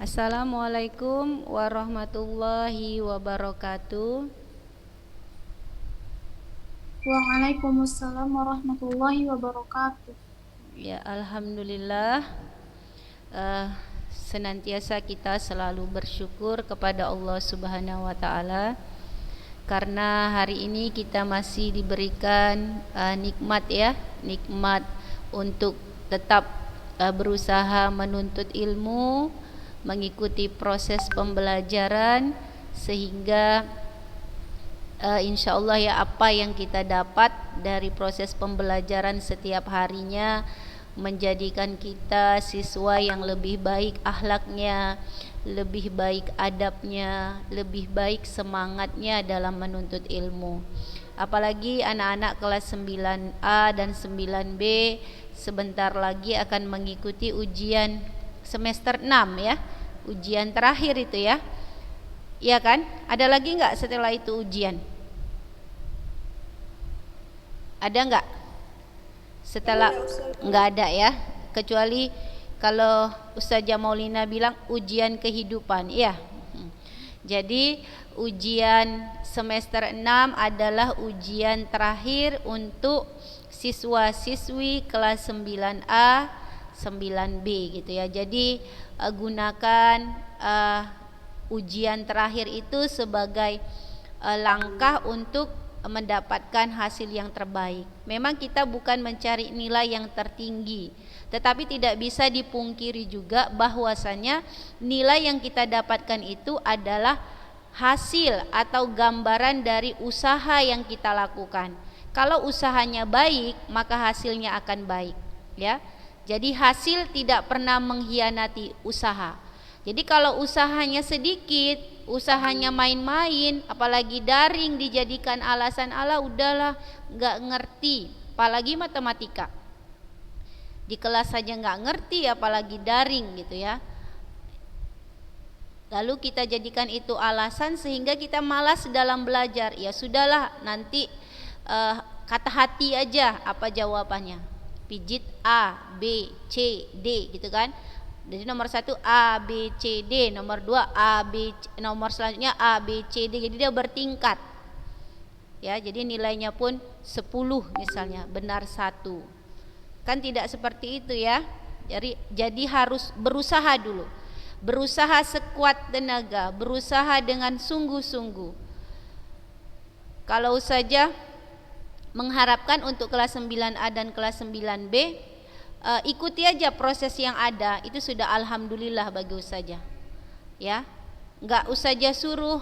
Assalamualaikum warahmatullahi wabarakatuh. Waalaikumsalam warahmatullahi wabarakatuh. Ya, alhamdulillah. eh, Senantiasa kita selalu bersyukur kepada Allah Subhanahu wa taala karena hari ini kita masih diberikan nikmat ya, nikmat untuk tetap berusaha menuntut ilmu, mengikuti proses pembelajaran sehingga insyaallah ya apa yang kita dapat dari proses pembelajaran setiap harinya menjadikan kita siswa yang lebih baik akhlaknya, lebih baik adabnya, lebih baik semangatnya dalam menuntut ilmu. Apalagi anak-anak kelas 9A dan 9B sebentar lagi akan mengikuti ujian semester 6 ya. Ujian terakhir itu ya. Iya kan? Ada lagi enggak setelah itu ujian? Ada enggak? Setelah enggak ada ya. Kecuali kalau Ustazah Maulina bilang ujian kehidupan. Iya. Jadi ujian semester 6 adalah ujian terakhir untuk siswa-siswi kelas 9A, 9B gitu ya. Jadi gunakan ujian terakhir itu sebagai langkah untuk mendapatkan hasil yang terbaik. Memang kita bukan mencari nilai yang tertinggi, tetapi tidak bisa dipungkiri juga bahwasanya nilai yang kita dapatkan itu adalah hasil atau gambaran dari usaha yang kita lakukan. Kalau usahanya baik, maka hasilnya akan baik, ya. Jadi hasil tidak pernah mengkhianati usaha. Jadi kalau usahanya sedikit, usahanya main-main, apalagi daring dijadikan alasan ala udahlah nggak ngerti, apalagi matematika. Di kelas saja nggak ngerti, apalagi daring gitu ya. Lalu kita jadikan itu alasan sehingga kita malas dalam belajar. Ya sudahlah, nanti kata hati aja apa jawabannya. Pijit A, B, C, D gitu kan. Jadi nomor 1 A, B, C, D, nomor 2 A, B, nomor selanjutnya A, B, C, D. Jadi dia bertingkat. Ya, jadi nilainya pun 10 misalnya, benar 1. Kan tidak seperti itu ya. Jadi harus berusaha dulu. Berusaha sekuat tenaga, berusaha dengan sungguh-sungguh. Kalau saja mengharapkan untuk kelas 9A dan kelas 9B, ikuti aja proses yang ada, itu sudah alhamdulillah bagus saja. Ya. Enggak usah aja suruh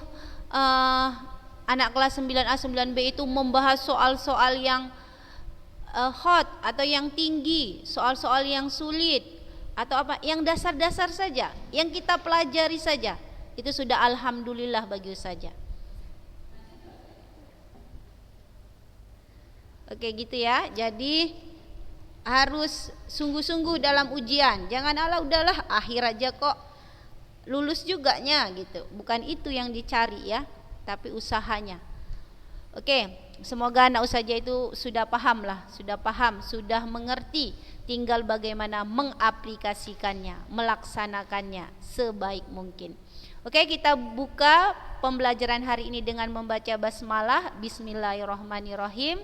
anak kelas 9A 9B itu membahas soal-soal yang hot atau yang tinggi, soal-soal yang sulit atau apa, yang dasar-dasar saja, yang kita pelajari saja, itu sudah alhamdulillah bagus saja. Oke gitu ya. Jadi harus sungguh-sungguh dalam ujian. Jangan ala udahlah akhir aja kok lulus juga nya gitu. Bukan itu yang dicari ya, tapi usahanya. Oke, semoga anak ustazah itu sudah paham lah, sudah paham, sudah mengerti. Tinggal bagaimana mengaplikasikannya, melaksanakannya sebaik mungkin. Oke, kita buka pembelajaran hari ini dengan membaca basmalah. Bismillahirrahmanirrahim.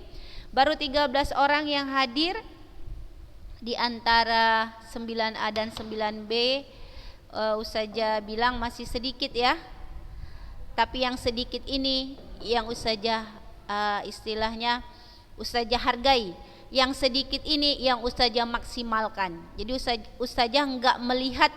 Baru 13 orang yang hadir di antara 9A dan 9B. Ustazah bilang masih sedikit ya. Tapi yang sedikit ini yang ustazah istilahnya ustazah hargai. Yang sedikit ini yang ustazah maksimalkan. Jadi ustazah enggak melihat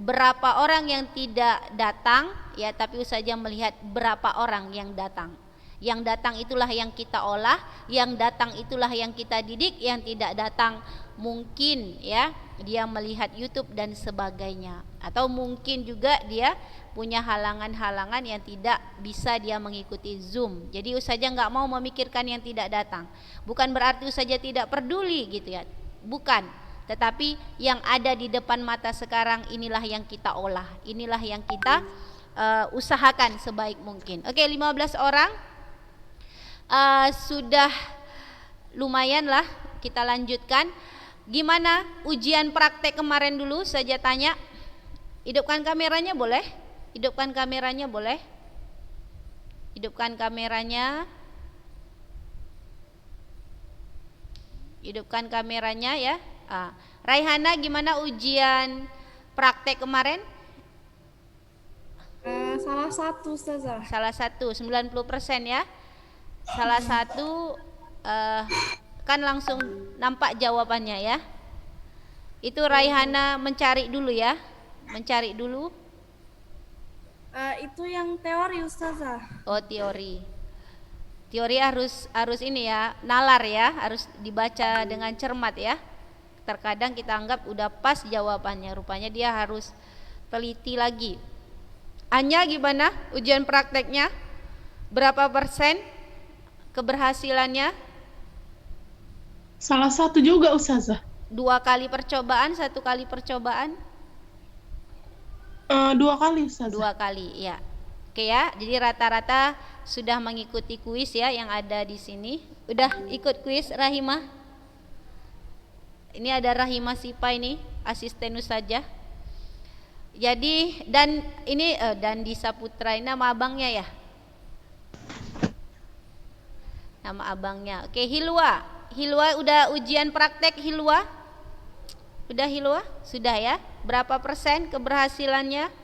berapa orang yang tidak datang ya, tapi ustazah melihat berapa orang yang datang. Yang datang itulah yang kita olah, yang datang itulah yang kita didik, yang tidak datang mungkin ya dia melihat YouTube dan sebagainya, atau mungkin juga dia punya halangan-halangan yang tidak bisa dia mengikuti Zoom. Jadi ustazah nggak mau memikirkan yang tidak datang. Bukan berarti ustazah tidak peduli gitu ya, bukan. Tetapi yang ada di depan mata sekarang inilah yang kita olah, inilah yang kita usahakan sebaik mungkin. Oke, 15 orang sudah lumayan lah, kita lanjutkan. Gimana ujian praktek kemarin dulu saja tanya. Hidupkan kameranya boleh? Hidupkan kameranya boleh? Hidupkan kameranya. Hidupkan kameranya ya. Raihana, gimana ujian praktek kemarin? Salah satu Ustazah. Salah satu 90% ya. Salah satu kan langsung nampak jawabannya ya. Itu Raihana mencari dulu ya. Mencari dulu. Itu yang teori Ustazah. Oh, teori. Teori harus ini ya, nalar ya, harus dibaca dengan cermat ya. Terkadang kita anggap udah pas jawabannya, rupanya dia harus teliti lagi. Anya gimana ujian prakteknya? Berapa persen keberhasilannya? Salah satu juga Ustazah. 2 kali percobaan, 1 kali percobaan? 2 kali Ustazah. 2 kali ya. Oke ya, jadi rata-rata sudah mengikuti kuis ya yang ada di sini. Udah ikut kuis Rahimah? Ini ada Rahimah Sipa ini, asisten Ustazah. Jadi dan ini dan di Saputra ini nama abangnya ya? Nama abangnya. Oke, Hilwa. Hilwa udah ujian praktek Hilwa? Udah Hilwa? Sudah ya? Berapa persen keberhasilannya?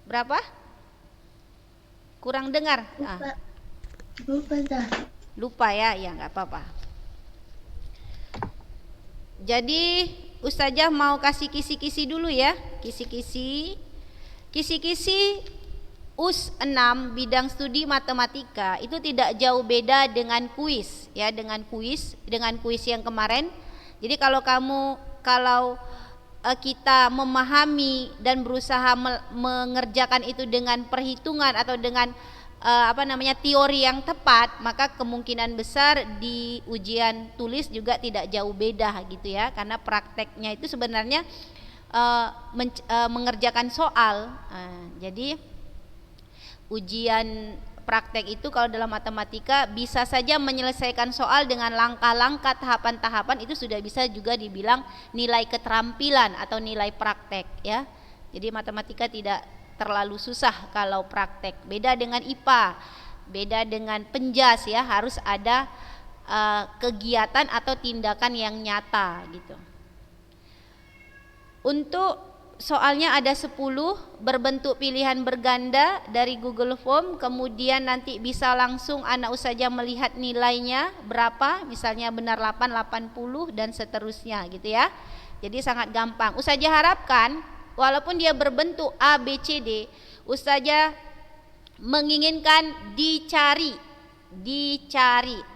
Berapa? Kurang dengar. Lupa ya, ya nggak apa-apa. Jadi Ustazah mau kasih kisi-kisi dulu ya. Kisi-kisi US 6 bidang studi matematika itu tidak jauh beda dengan kuis ya, dengan kuis yang kemarin. Jadi kalau kita memahami dan berusaha mengerjakan itu dengan perhitungan atau dengan teori yang tepat, maka kemungkinan besar di ujian tulis juga tidak jauh beda gitu ya, karena prakteknya itu sebenarnya mengerjakan soal. Jadi ujian praktek itu kalau dalam matematika bisa saja menyelesaikan soal dengan langkah-langkah, tahapan-tahapan, itu sudah bisa juga dibilang nilai keterampilan atau nilai praktek ya. Jadi matematika tidak terlalu susah kalau praktek. Beda dengan IPA, beda dengan penjas ya, harus ada kegiatan atau tindakan yang nyata gitu. Untuk soalnya ada 10 berbentuk pilihan berganda dari Google Form, kemudian nanti bisa langsung anak ustazah melihat nilainya berapa, misalnya benar 8, 80 dan seterusnya gitu ya. Jadi sangat gampang. Ustazah harapkan walaupun dia berbentuk A, B, C, D, ustazah menginginkan dicari.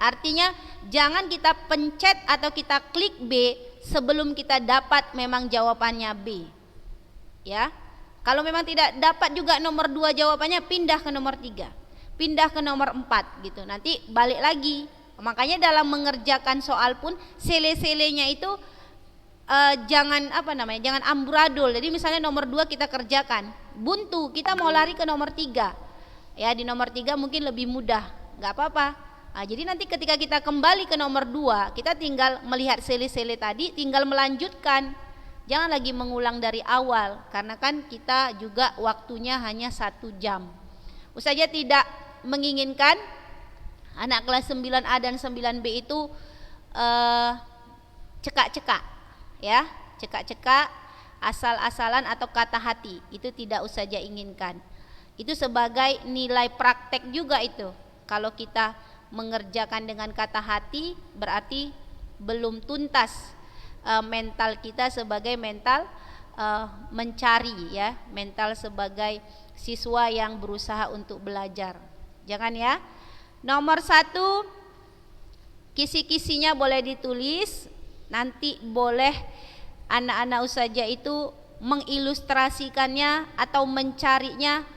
Artinya jangan kita pencet atau kita klik B sebelum kita dapat memang jawabannya B. Ya, kalau memang tidak dapat juga nomor 2 jawabannya, pindah ke nomor 3, pindah ke nomor 4 gitu, nanti balik lagi. Makanya dalam mengerjakan soal pun sele-selenya itu jangan amburadul. Jadi misalnya nomor 2 kita kerjakan buntu, kita mau lari ke nomor 3 ya, di nomor 3 mungkin lebih mudah, nggak apa-apa. Jadi nanti ketika kita kembali ke nomor 2, kita tinggal melihat sele-sele tadi, tinggal melanjutkan. Jangan lagi mengulang dari awal, karena kan kita juga waktunya hanya 1 jam. Ustazah tidak menginginkan anak kelas 9A dan 9B itu cekak-cekak ya, cekak-cekak, asal-asalan atau kata hati. Itu tidak ustazah inginkan. Itu sebagai nilai praktek juga itu. Kalau kita mengerjakan dengan kata hati, berarti belum tuntas mental kita sebagai mental mencari ya, mental sebagai siswa yang berusaha untuk belajar. Jangan ya. Nomor 1, kisi-kisinya boleh ditulis. Nanti boleh anak-anak ustazah itu mengilustrasikannya atau mencarinya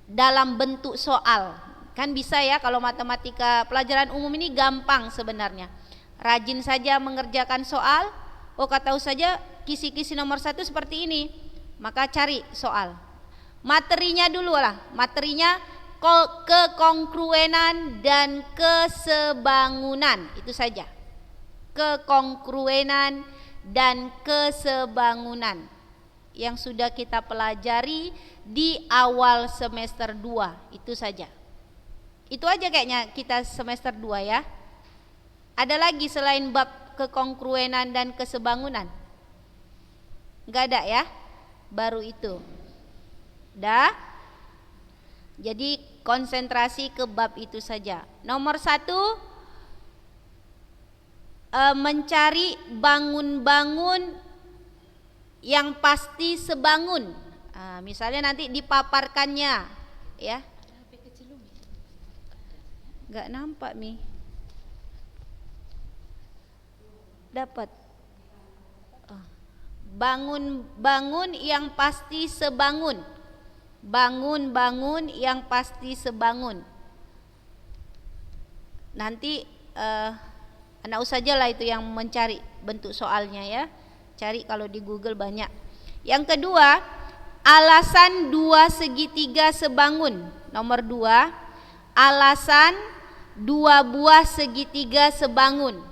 dalam bentuk soal. Kan bisa ya, kalau matematika pelajaran umum ini gampang sebenarnya. Rajin saja mengerjakan soal. Oh, kata ustazah kisi-kisi nomor 1 seperti ini, maka cari soal. Materinya dulu lah, materinya kekongruenan dan kesebangunan, itu saja. Kekongruenan dan kesebangunan yang sudah kita pelajari di awal semester 2. Itu saja. Itu aja kayaknya kita semester 2 ya. Ada lagi selain bab kekongruenan dan kesebangunan? Enggak ada ya? Baru itu. Dah. Jadi konsentrasi ke bab itu saja. Nomor 1, mencari bangun-bangun yang pasti sebangun. Misalnya nanti dipaparkannya, ya. Enggak nampak Mi. Dapat. Bangun-bangun yang pasti sebangun. Bangun-bangun yang pasti sebangun. Nanti anak usahalah itu yang mencari bentuk soalnya ya. Cari kalau di Google banyak. Yang kedua, alasan 2 segitiga sebangun. Nomor 2, alasan 2 buah segitiga sebangun.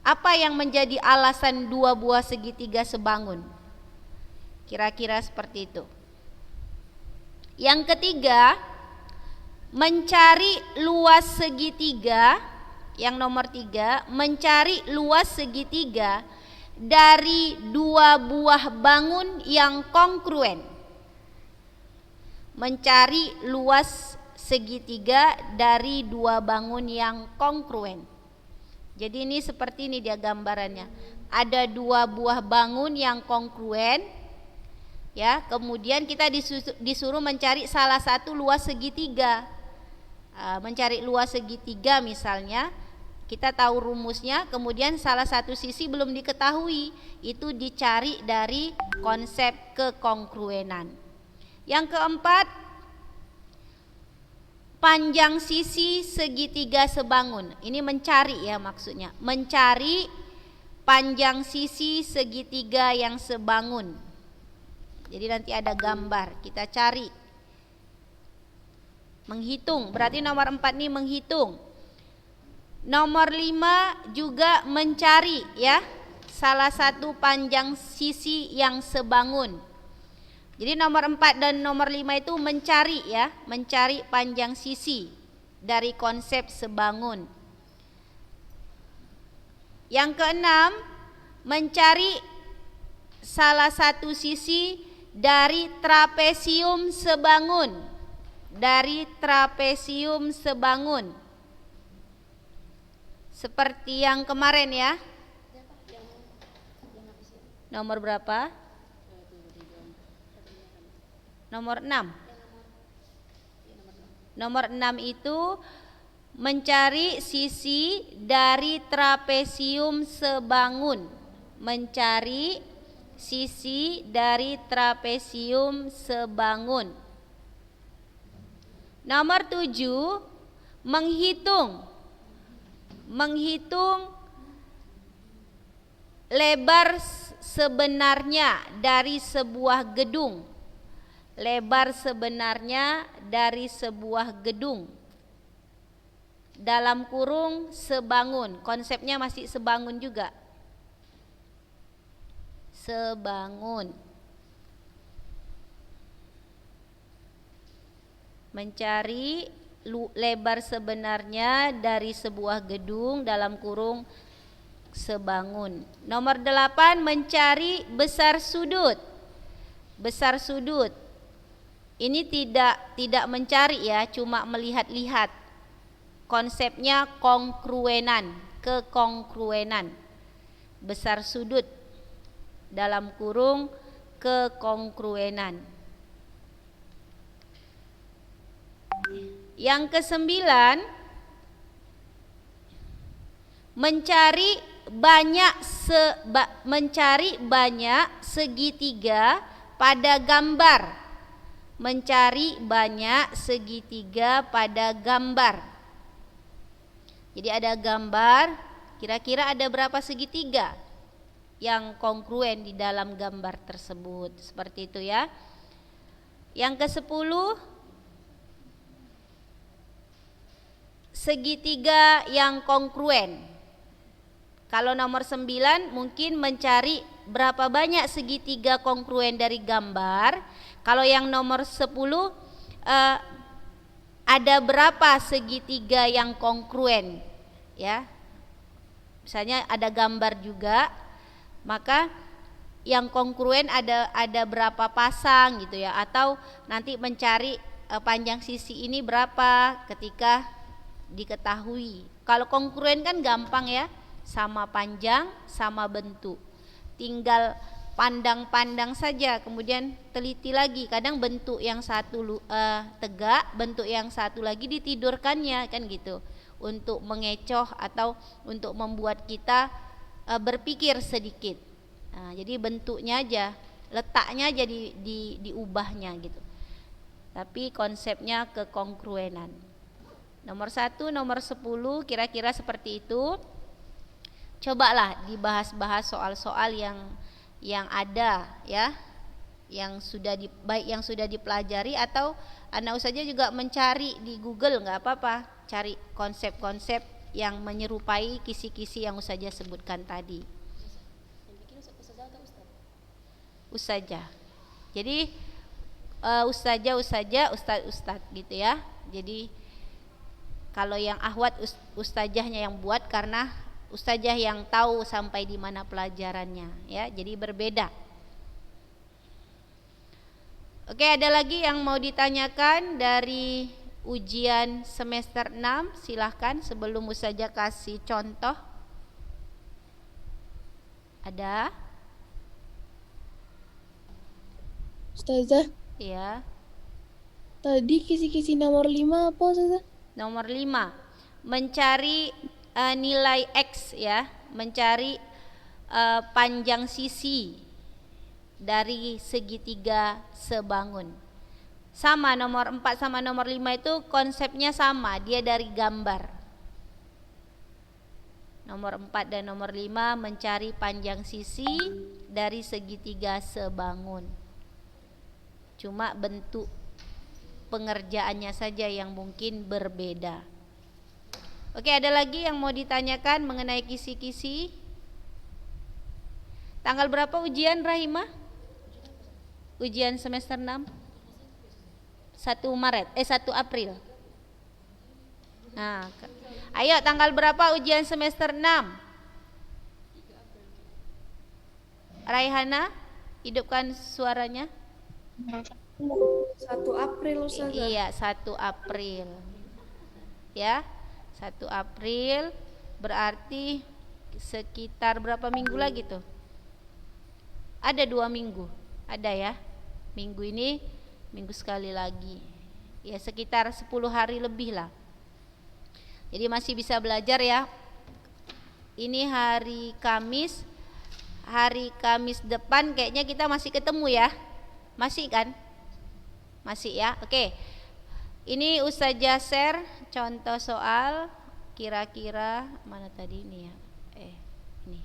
Apa yang menjadi alasan 2 buah segitiga sebangun? Kira-kira seperti itu. Yang ketiga, mencari luas segitiga. Yang nomor 3, mencari luas segitiga dari 2 buah bangun yang kongruen. Mencari luas segitiga dari 2 bangun yang kongruen. Jadi ini seperti ini dia gambarannya. Ada 2 buah bangun yang kongruen, ya. Kemudian kita disuruh mencari salah satu luas segitiga. Mencari luas segitiga misalnya, kita tahu rumusnya. Kemudian salah satu sisi belum diketahui, itu dicari dari konsep kekongruenan. Yang keempat, panjang sisi segitiga sebangun. Ini mencari ya maksudnya. Mencari panjang sisi segitiga yang sebangun. Jadi nanti ada gambar, kita cari. Menghitung, berarti nomor 4 ini menghitung. Nomor 5 juga mencari ya, salah satu panjang sisi yang sebangun. Jadi nomor 4 dan nomor 5 itu mencari ya, mencari panjang sisi dari konsep sebangun. Yang keenam, mencari salah satu sisi dari trapesium sebangun. Dari trapesium sebangun. Seperti yang kemarin ya. Nomor berapa? Nomor 6. Nomor 6 itu mencari sisi dari trapesium sebangun. Mencari sisi dari trapesium sebangun. Nomor 7, menghitung lebar sebenarnya dari sebuah gedung. Lebar sebenarnya dari sebuah gedung. Dalam kurung sebangun. Konsepnya masih sebangun juga. Sebangun. Mencari lebar sebenarnya dari sebuah gedung dalam kurung sebangun. Nomor 8, mencari besar sudut. Besar sudut. Ini tidak mencari ya, cuma melihat-lihat. Konsepnya kongruenan, kekongruenan. Besar sudut dalam kurung kekongruenan. Yang ke-9, mencari banyak segitiga pada gambar. Mencari banyak segitiga pada gambar. Jadi ada gambar, kira-kira ada berapa segitiga yang kongruen di dalam gambar tersebut. Seperti itu ya. Yang ke-10, segitiga yang kongruen. Kalau nomor 9 mungkin mencari berapa banyak segitiga kongruen dari gambar. Kalau yang nomor 10 ada berapa segitiga yang kongruen, ya. Misalnya ada gambar juga, maka yang kongruen ada berapa pasang gitu ya, atau nanti mencari panjang sisi ini berapa ketika diketahui. Kalau kongruen kan gampang ya, sama panjang sama bentuk, tinggal pandang-pandang saja, kemudian teliti lagi. Kadang bentuk yang satu tegak, bentuk yang satu lagi ditidurkannya, kan gitu, untuk mengecoh atau untuk membuat kita berpikir sedikit. Nah, jadi bentuknya aja, letaknya aja diubahnya gitu. Tapi konsepnya kekongruenan. Nomor 1, nomor 10 kira-kira seperti itu. Cobalah dibahas-bahas soal-soal yang ada ya, yang sudah baik yang sudah dipelajari, atau anak saja juga mencari di Google, nggak apa-apa, cari konsep-konsep yang menyerupai kisi-kisi yang saja sebutkan tadi. Ustazah. Jadi ustaz gitu ya. Jadi kalau yang ahwat ustazahnya yang buat, karena ustazah yang tahu sampai di mana pelajarannya ya. Jadi berbeda. Oke, ada lagi yang mau ditanyakan dari ujian semester 6? Silahkan sebelum ustazah kasih contoh. Ada? Ustazah, Ya. tadi kisi-kisi nomor 5 apa Ustazah? Nomor 5, mencari nilai X ya, mencari panjang sisi dari segitiga sebangun. Sama, nomor 4 sama nomor 5 itu konsepnya sama, dia dari gambar. Nomor 4 dan nomor 5 mencari panjang sisi dari segitiga sebangun. Cuma bentuk pengerjaannya saja yang mungkin berbeda. Oke, ada lagi yang mau ditanyakan mengenai kisi-kisi? Tanggal berapa ujian, Rahimah? Ujian semester 6? 1 April. Nah, ayo tanggal berapa ujian semester 6? Raihana, hidupkan suaranya. 1 April Ustazah. Iya, 1 April. Ya, 1 April berarti sekitar berapa minggu lagi tuh? Ada 2 minggu. Ada ya. Minggu ini, minggu sekali lagi. Ya, sekitar 10 hari lebih lah. Jadi masih bisa belajar ya. Ini hari Kamis. Hari Kamis depan kayaknya kita masih ketemu ya. Masih kan? Masih ya. Oke. Ini Ustazah share contoh soal, kira-kira mana tadi ini ya? Ini.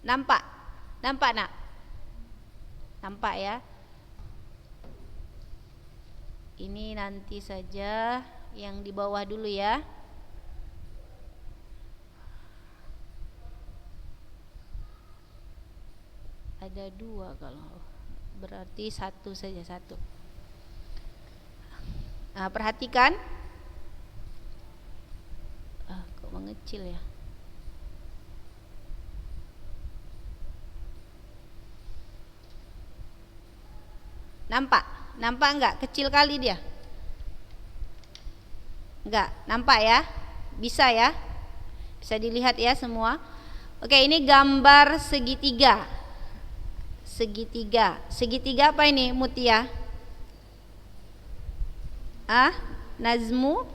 Nampak? Nampak nak? Nampak ya? Ini nanti saja yang di bawah dulu ya. Ada 2 kalau berarti 1 saja, 1. Nah, perhatikan. Kok mengecil ya? Nampak? Nampak enggak? Kecil kali dia. Enggak, nampak ya? Bisa ya? Bisa dilihat ya semua. Oke, ini gambar segitiga. Segitiga apa ini, Mutia? Nazmu?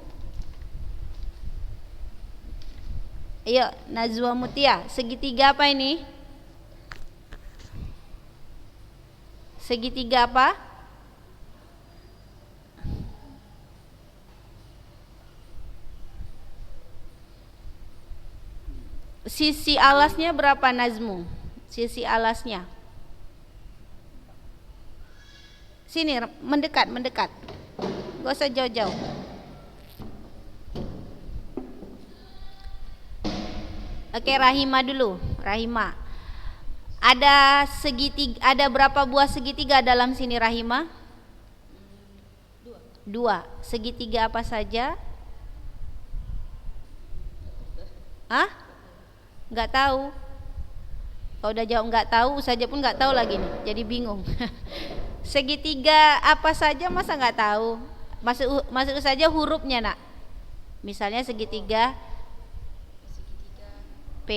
Ayo, Nazwa Mutia. Segitiga apa ini? Segitiga apa? Sisi alasnya berapa, Nazmu? Sisi alasnya. Sini, mendekat. Gak usah jauh-jauh. Oke, Rahima dulu. Rahima. Ada segitiga, ada berapa buah segitiga dalam sini Rahima? Dua. Segitiga apa saja? Hah? Nggak tahu. Kalau udah jawab nggak tahu, saja pun nggak tahu lagi nih. Jadi bingung. Segitiga apa saja masa nggak tahu? Masuk saja hurufnya nak. Misalnya segitiga P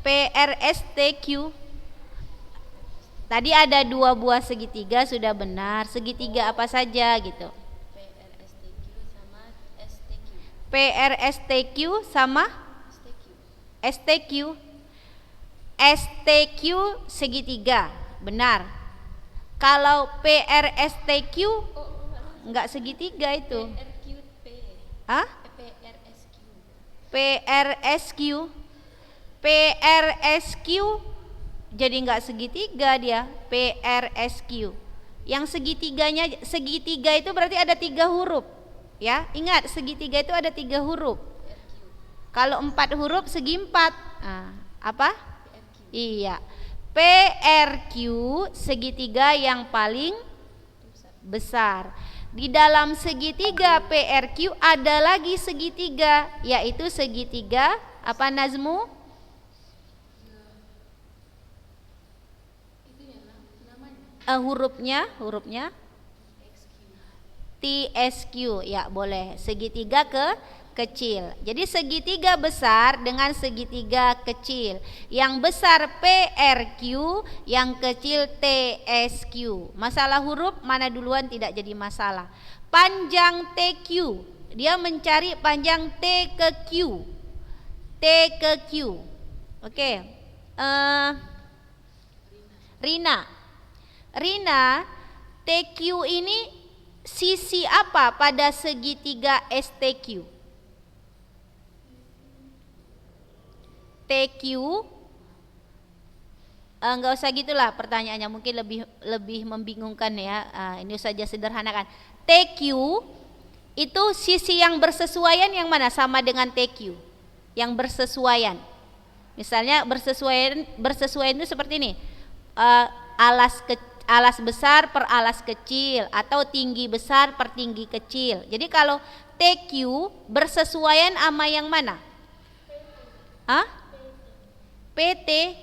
PRSTQ. Tadi ada dua buah segitiga sudah benar. Segitiga apa saja gitu? PRSTQ sama STQ. STQ segitiga, benar. Kalau PRSTQ enggak segitiga itu. Hah? PRSQ. PRSQ jadi enggak segitiga dia. PRSQ. Yang segitiga itu berarti ada 3 huruf. Ya, ingat segitiga itu ada 3 huruf. Kalau 4 huruf segi 4. Apa? Iya. PRQ segitiga yang paling besar. Di dalam segitiga PRQ ada lagi segitiga, yaitu segitiga apa Nazmu? Hurufnya TSQ, ya boleh. Segitiga kecil. Jadi segitiga besar dengan segitiga kecil. Yang besar PRQ, yang kecil TSQ. Masalah huruf mana duluan tidak jadi masalah. Panjang TQ, dia mencari panjang T ke Q. T ke Q. Oke. Rina, TQ ini sisi apa pada segitiga STQ? TQ enggak usah gitulah pertanyaannya, mungkin lebih membingungkan ya. Ini saja sederhanakan. TQ itu sisi yang bersesuaian yang mana sama dengan TQ? Yang bersesuaian. Misalnya bersesuaian itu seperti ini. Alas besar per alas kecil atau tinggi besar per tinggi kecil. Jadi kalau TQ bersesuaian sama yang mana? Hah? PT.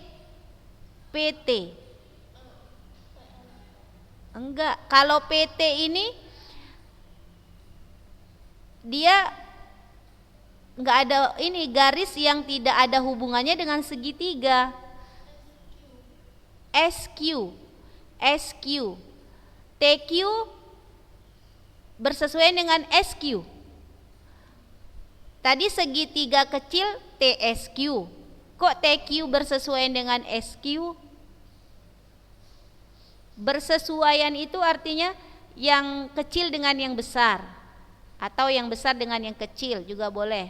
Enggak, kalau PT ini dia enggak ada ini garis yang tidak ada hubungannya dengan segitiga. SQ. TQ bersesuaian dengan SQ. Tadi segitiga kecil TSQ. Kok TQ bersesuaian dengan SQ? Bersesuaian itu artinya yang kecil dengan yang besar, atau yang besar dengan yang kecil juga boleh.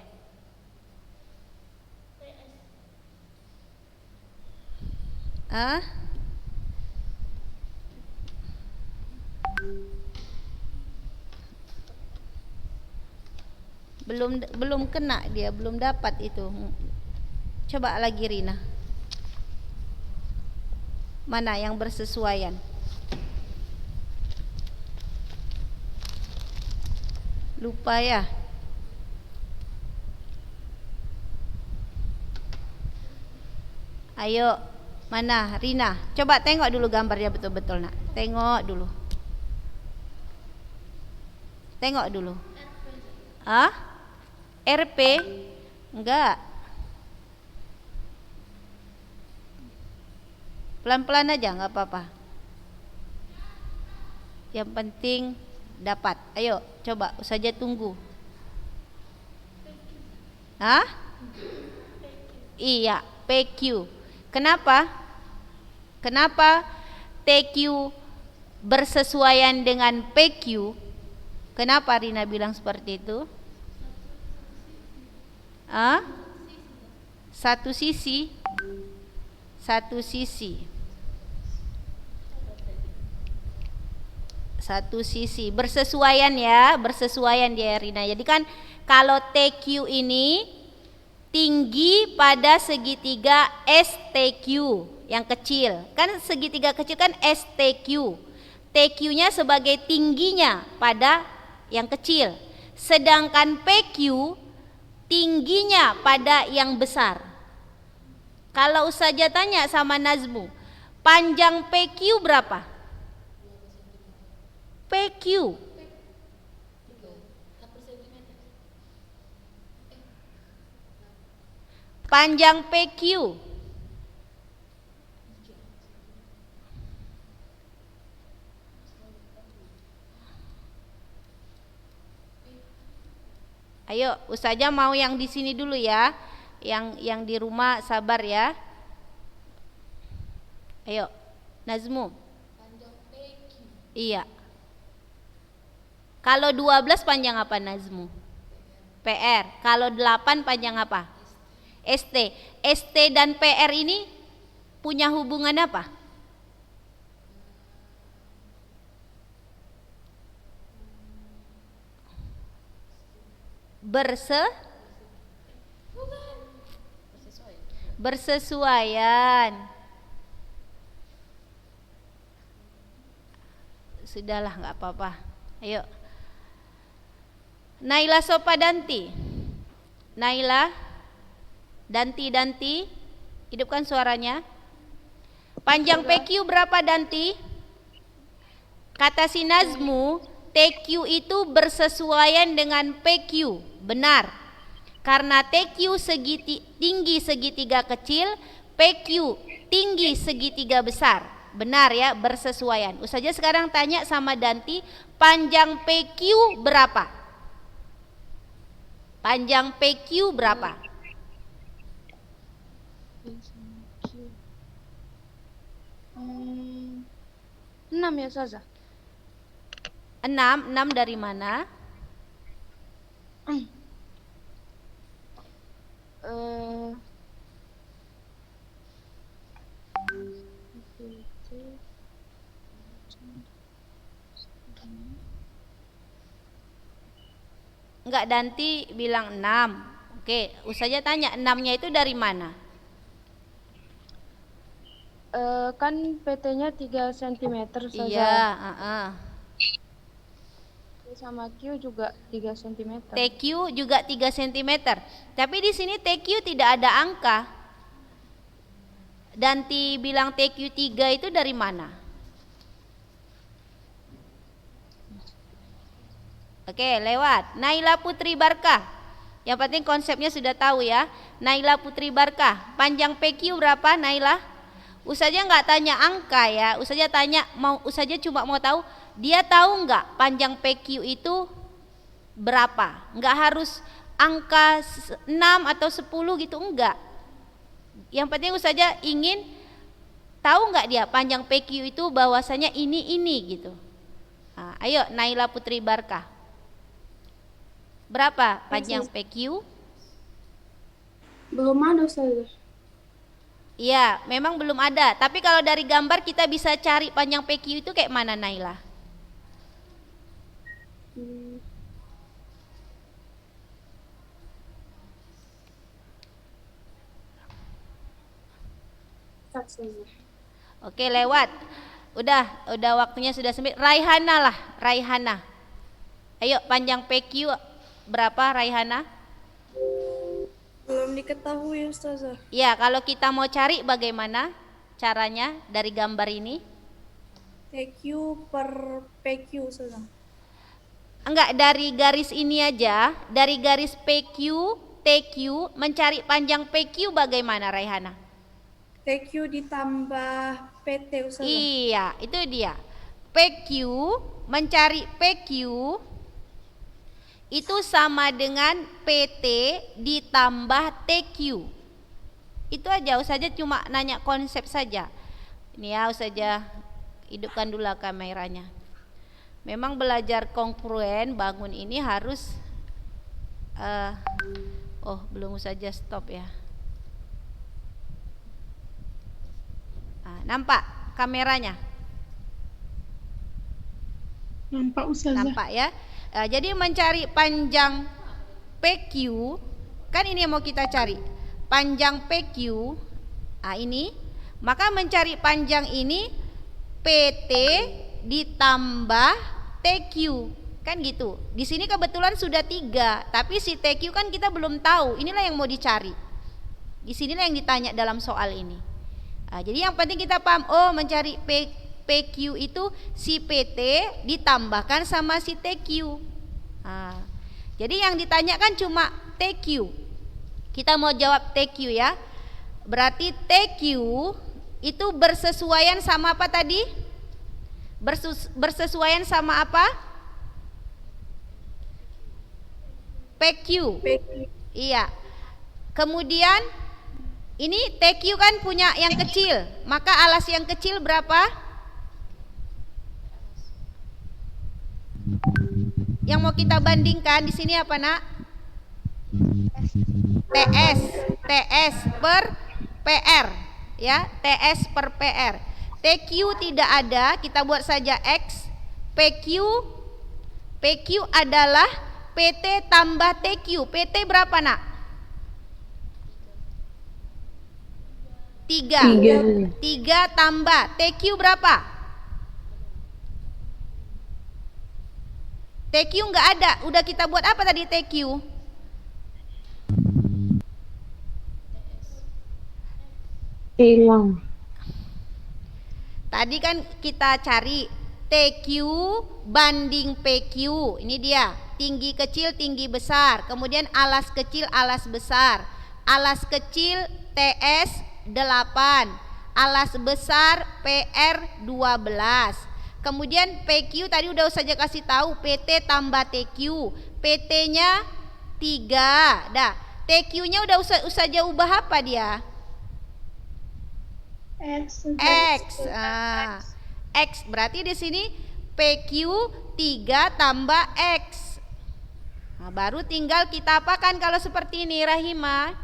Belum kena dia, belum dapat itu. Coba lagi Rina. Mana yang bersesuaian? Lupa ya. Ayo, mana Rina? Coba tengok dulu gambarnya betul-betul nak. Tengok dulu. RP? Enggak. Pelan-pelan aja, enggak apa-apa. Yang penting dapat. Ayo, coba saja tunggu. Iya, PQ. Kenapa TQ bersesuaian dengan PQ? Kenapa Rina bilang seperti itu? Satu sisi. Satu sisi. Bersesuaian ya, bersesuaian dia Rina. Jadi kan kalau TQ ini tinggi pada segitiga STQ yang kecil. Kan segitiga kecil kan STQ. TQ-nya sebagai tingginya pada yang kecil. Sedangkan PQ tingginya pada yang besar. Kalau saja tanya sama Nazmu, panjang PQ berapa? PQ panjang PQ ayo Ustazah mau yang di sini dulu ya, yang di rumah sabar ya. Ayo Nazmu. Iya. Kalau 12 panjang apa Nazmu? PR. Kalau 8 panjang apa? ST. ST dan PR ini punya hubungan apa? Bersesuaian. Sudahlah, nggak apa-apa. Ayo. Naila Sopadanti. Naila Danti, hidupkan suaranya. Panjang PQ berapa Danti? Kata si Nazmu, TQ itu bersesuaian dengan PQ. Benar. Karena TQ tinggi segitiga kecil, PQ tinggi segitiga besar. Benar ya, bersesuaian. Ustazah sekarang tanya sama Danti, panjang PQ berapa? Panjang PQ berapa? 6 ya Ustazah. 6 dari mana? Enggak, Danti bilang 6. Oke, Ustazah tanya 6-nya itu dari mana? Kan PT-nya 3 cm Ustazah. Iya, Sama Q juga 3 cm. TQ juga 3 cm. Tapi di sini TQ tidak ada angka. Danti bilang TQ 3 itu dari mana? Oke, lewat. Naila Putri Barkah. Yang penting konsepnya sudah tahu ya. Naila Putri Barkah. Panjang PQ berapa Naila? Ustazah nggak tanya angka ya. Ustazah cuma mau tahu dia tahu nggak panjang PQ itu berapa. Nggak harus angka 6 atau 10 gitu, enggak. Yang penting Ustazah ingin tahu nggak dia panjang PQ itu bahwasanya ini gitu. Nah, ayo Naila Putri Barkah. Berapa panjang PQ? Belum ada Ustazah. Iya, memang belum ada. Tapi kalau dari gambar kita bisa cari panjang PQ itu kayak mana Naila? Oke, lewat. Udah waktunya sudah sempit. Raihana lah, Raihana. Ayo panjang PQ berapa Raihana? Belum diketahui Ustazah. Ya, kalau kita mau cari bagaimana caranya dari gambar ini? TQ per PQ Ustazah. Enggak, dari garis ini aja, dari garis PQ, TQ, mencari panjang PQ bagaimana Raihana? TQ ditambah PT Ustazah. Iya, itu dia. PQ, mencari PQ itu sama dengan PT ditambah TQ. Itu aja, Ustazah cuma nanya konsep saja. Ini ya Ustazah, hidupkan dulu kameranya. Memang belajar kongruen bangun ini harus belum Ustazah stop ya. Nampak kameranya? Nampak Ustazah. Nampak ya? Jadi mencari panjang PQ, kan ini yang mau kita cari. Panjang PQ, ini. Maka mencari panjang ini PT ditambah TQ, kan gitu. Di sini kebetulan sudah 3, tapi si TQ kan kita belum tahu. Inilah yang mau dicari. Di sinilah yang ditanya dalam soal ini. Jadi yang penting kita paham, mencari PQ itu si PT ditambahkan sama si TQ. Jadi yang ditanyakan cuma TQ. Kita mau jawab TQ ya. Berarti TQ itu bersesuaian sama apa tadi? Bersesuaian sama apa? PQ. Iya. Kemudian ini TQ kan punya yang kecil, maka alas yang kecil berapa? Yang mau kita bandingkan di sini apa, Nak? TS per PR, ya, TS per PR. TQ tidak ada, kita buat saja X. PQ adalah PT tambah TQ. PT berapa, Nak? 3 tambah TQ berapa? TQ nggak ada. Udah kita buat apa tadi TQ? Hilang. Tadi kan kita cari TQ banding PQ. Ini dia, tinggi kecil, tinggi besar. Kemudian alas kecil, alas besar. Alas kecil TS 8, alas besar PR 12. Kemudian PQ tadi udah saja kasih tahu, PT tambah TQ. PT-nya 3. Dah, TQ-nya udah saja ubah apa dia? X. X berarti di sini PQ 3 tambah X. Baru tinggal kita apakan kalau seperti ini, Rahima?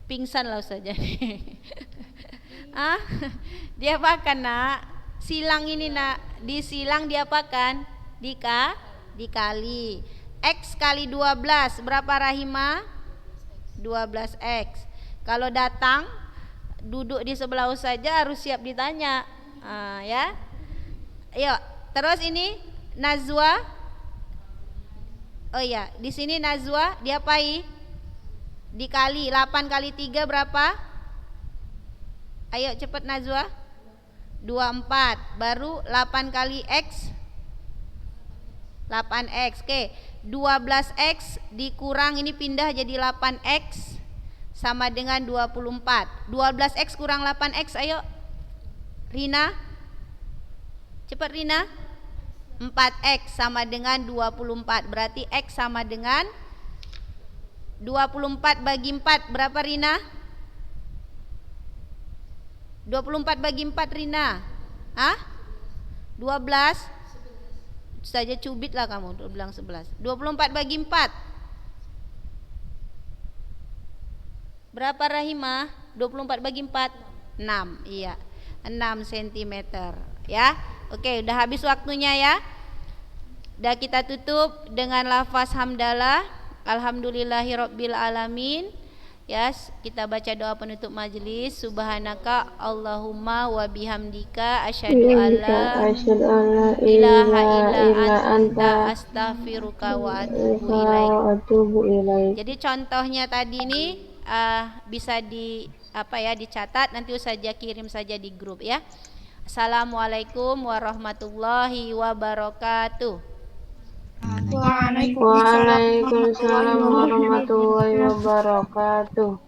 Pingsan lah saja. Diapakan, Nak? Silang ini, Nak. Disilang diapakan? Dikali. X kali 12 berapa, Rahima? 12X. Kalau datang duduk di sebelah saja harus siap ditanya. Ya. Yuk, terus ini Nazwa. Oh iya, di sini Nazwa diapai? Dikali 8 kali 3 berapa? Ayo cepat Nazwa. 24. Baru 8 kali X 8X. Oke, 12X dikurang ini pindah jadi 8X sama dengan 24. 12X kurang 8X, ayo Rina. Cepat Rina. 4X sama dengan 24. Berarti X sama dengan 24 bagi 4 berapa, Rina? 24 bagi 4, Rina. 12 saja, cubit lah kamu, bilang 11. 24 bagi 4 berapa, Rahimah? 24 bagi 4 6. Iya, 6 cm ya. Oke, udah habis waktunya ya. Udah kita tutup dengan lafaz hamdalah. Alhamdulillahirabbil alamin. Ya, kita baca doa penutup majelis. Subhanaka Allahumma wa bihamdika asyhadu alla ilaha illa anta astaghfiruka wa atubu ilaik. Jadi contohnya tadi ini bisa dicatat, nanti saja kirim saja di grup ya. Assalamualaikum warahmatullahi wabarakatuh. Waalaikumsalam warahmatullahi wabarakatuh.